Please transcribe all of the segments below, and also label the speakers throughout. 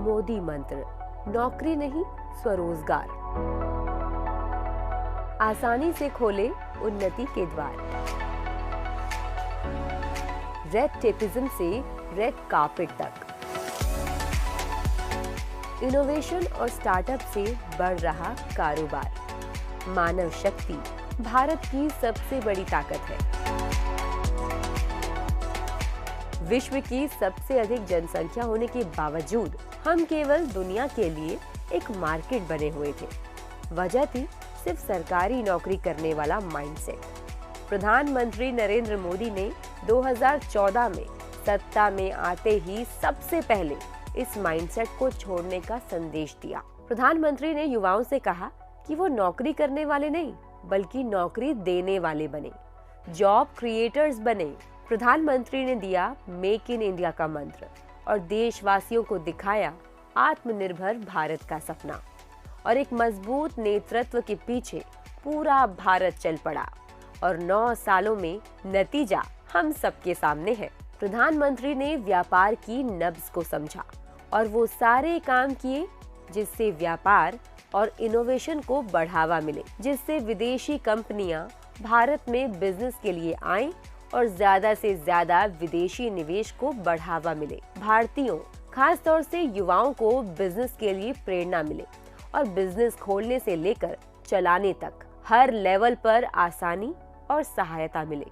Speaker 1: मोदी मंत्र, नौकरी नहीं स्वरोजगार। आसानी से खोले उन्नति के द्वार। रेड टेपिज्म से रेड कार्पेट तक, इनोवेशन और स्टार्टअप से बढ़ रहा कारोबार। मानव शक्ति भारत की सबसे बड़ी ताकत है। विश्व की सबसे अधिक जनसंख्या होने के बावजूद हम केवल दुनिया के लिए एक मार्केट बने हुए थे। वजह थी सिर्फ सरकारी नौकरी करने वाला माइंडसेट। प्रधानमंत्री नरेंद्र मोदी ने 2014 में सत्ता में आते ही सबसे पहले इस माइंडसेट को छोड़ने का संदेश दिया। प्रधानमंत्री ने युवाओं से कहा कि वो नौकरी करने वाले नहीं बल्कि नौकरी देने वाले बने, जॉब क्रिएटर्स बने। प्रधानमंत्री ने दिया मेक इन इंडिया का मंत्र और देशवासियों को दिखाया आत्मनिर्भर भारत का सपना। और एक मजबूत नेतृत्व के पीछे पूरा भारत चल पड़ा और 9 सालों में नतीजा हम सबके सामने है। प्रधानमंत्री ने व्यापार की नब्ज को समझा और वो सारे काम किए जिससे व्यापार और इनोवेशन को बढ़ावा मिले, जिससे विदेशी कंपनियां भारत में बिजनेस के लिए आएं और ज्यादा से ज्यादा विदेशी निवेश को बढ़ावा मिले। भारतीयों खास तौर से युवाओं को बिजनेस के लिए प्रेरणा मिले और बिजनेस खोलने से लेकर चलाने तक हर लेवल पर आसानी और सहायता मिले।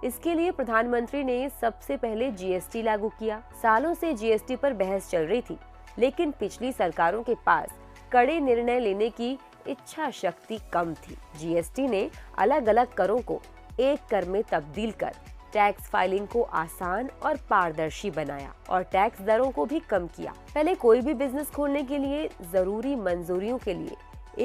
Speaker 1: इसके लिए प्रधानमंत्री ने सबसे पहले जीएसटी लागू किया। सालों से जीएसटी पर बहस चल रही थी, लेकिन पिछली सरकारों के पास कड़े निर्णय लेने की इच्छा शक्ति कम थी। जीएसटी ने अलग अलग करों को एक कर में तब्दील कर टैक्स फाइलिंग को आसान और पारदर्शी बनाया और टैक्स दरों को भी कम किया। पहले कोई भी बिजनेस खोलने के लिए जरूरी मंजूरियों के लिए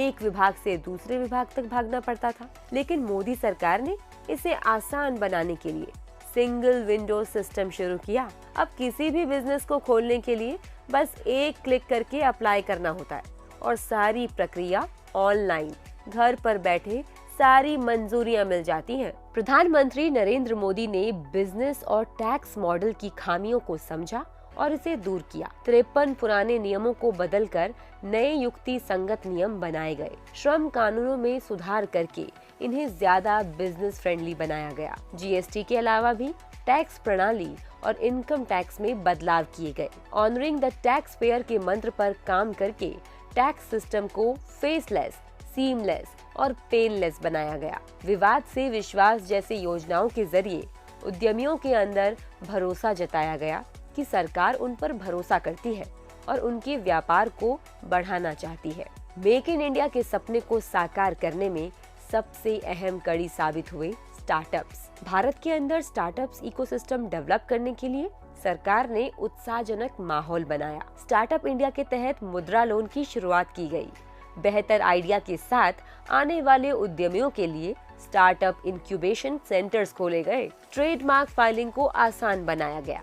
Speaker 1: एक विभाग से दूसरे विभाग तक भागना पड़ता था, लेकिन मोदी सरकार ने इसे आसान बनाने के लिए सिंगल विंडो सिस्टम शुरू किया। अब किसी भी बिजनेस को खोलने के लिए बस एक क्लिक करके अप्लाई करना होता है और सारी प्रक्रिया ऑनलाइन, घर पर बैठे सारी मंजूरियां मिल जाती हैं। प्रधानमंत्री नरेंद्र मोदी ने बिजनेस और टैक्स मॉडल की खामियों को समझा और इसे दूर किया। 53 पुराने नियमों को बदलकर नए युक्ति संगत नियम बनाए गए। श्रम कानूनों में सुधार करके इन्हें ज्यादा बिजनेस फ्रेंडली बनाया गया। जीएसटी के अलावा भी टैक्स प्रणाली और इनकम टैक्स में बदलाव किए गए। ऑनरिंग द टैक्स पेयर के मंत्र पर काम करके टैक्स सिस्टम को फेसलेस, सीमलेस और पेनलेस बनाया गया। विवाद से विश्वास जैसे योजनाओं के जरिए उद्यमियों के अंदर भरोसा जताया गया कि सरकार उन पर भरोसा करती है और उनके व्यापार को बढ़ाना चाहती है। मेक इन इंडिया के सपने को साकार करने में सबसे अहम कड़ी साबित हुए स्टार्टअप्स। भारत के अंदर स्टार्टअप्स इकोसिस्टम डेवलप करने के लिए सरकार ने उत्साहजनक माहौल बनाया। स्टार्टअप इंडिया के तहत मुद्रा लोन की शुरुआत की गई। बेहतर आइडिया के साथ आने वाले उद्यमियों के लिए स्टार्टअप इंक्यूबेशन सेंटर्स खोले गए। ट्रेडमार्क फाइलिंग को आसान बनाया गया।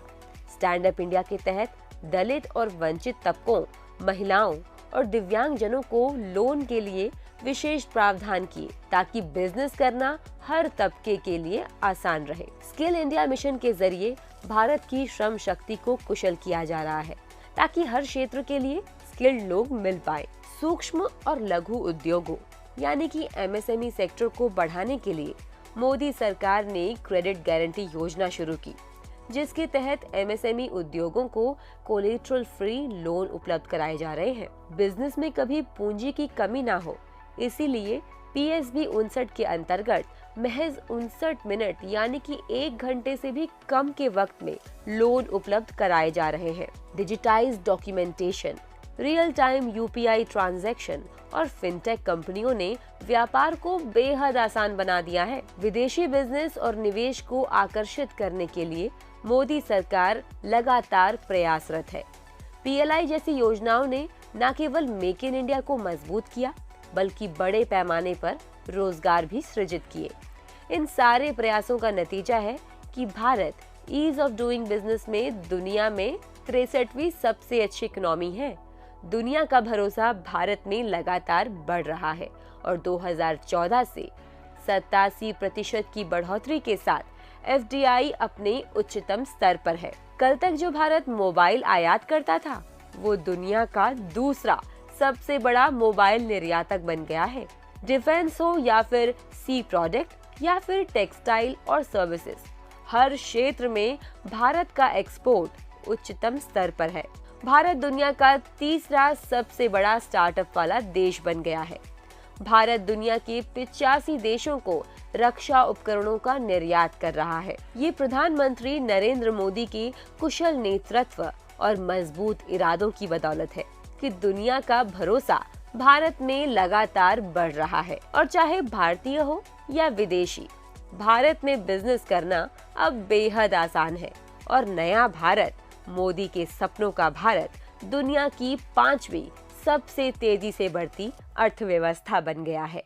Speaker 1: स्टैंड अप इंडिया के तहत दलित और वंचित तबकों, महिलाओं और दिव्यांगजनों को लोन के लिए विशेष प्रावधान किए ताकि बिजनेस करना हर तबके के लिए आसान रहे। स्किल इंडिया मिशन के जरिए भारत की श्रम शक्ति को कुशल किया जा रहा है ताकि हर क्षेत्र के लिए स्किल्ड लोग मिल पाए। सूक्ष्म और लघु उद्योगों यानी कि एमएसएमई सेक्टर को बढ़ाने के लिए मोदी सरकार ने क्रेडिट गारंटी योजना शुरू की, जिसके तहत एमएसएमई उद्योगों को कोलेटरल फ्री लोन उपलब्ध कराए जा रहे हैं। बिजनेस में कभी पूंजी की कमी ना हो, इसीलिए पीएसबी 59 के अंतर्गत महज 59 मिनट यानी कि 1 घंटे से भी कम के वक्त में लोन उपलब्ध कराए जा रहे हैं। Digitised documentation, real time UPI transaction और फिनटेक कंपनियों ने व्यापार को बेहद आसान बना दिया है। विदेशी बिजनेस और निवेश को आकर्षित करने के लिए मोदी सरकार लगातार प्रयासरत है। पीएलआई जैसी योजनाओं ने न केवल मेक इन इंडिया को मजबूत किया बल्कि बड़े पैमाने पर रोजगार भी सृजित किए। इन सारे प्रयासों का नतीजा है कि Bharat ease of doing business में दुनिया में 63वीं सबसे अच्छी इकोनॉमी है। दुनिया का भरोसा भारत में लगातार बढ़ रहा है और 2014 से 87% की बढ़ोतरी के साथ एफडीआई अपने उच्चतम स्तर पर है। कल तक जो भारत मोबाइल आयात करता था, वो दुनिया का दूसरा सबसे बड़ा मोबाइल निर्यातक बन गया है। डिफेंस हो या फिर सी प्रोडक्ट या फिर टेक्सटाइल और सर्विसेज, हर क्षेत्र में भारत का एक्सपोर्ट उच्चतम स्तर पर है। भारत दुनिया का तीसरा सबसे बड़ा स्टार्टअप वाला देश बन गया है। भारत दुनिया के 85 देशों को रक्षा उपकरणों का निर्यात कर रहा है। ये प्रधानमंत्री नरेंद्र मोदी की कुशल नेतृत्व और मजबूत इरादों की बदौलत है कि दुनिया का भरोसा भारत में लगातार बढ़ रहा है। और चाहे भारतीय हो या विदेशी, भारत में बिजनेस करना अब बेहद आसान है। और नया भारत, मोदी के सपनों का भारत, दुनिया की 5वीं सबसे तेजी से बढ़ती अर्थव्यवस्था बन गया है।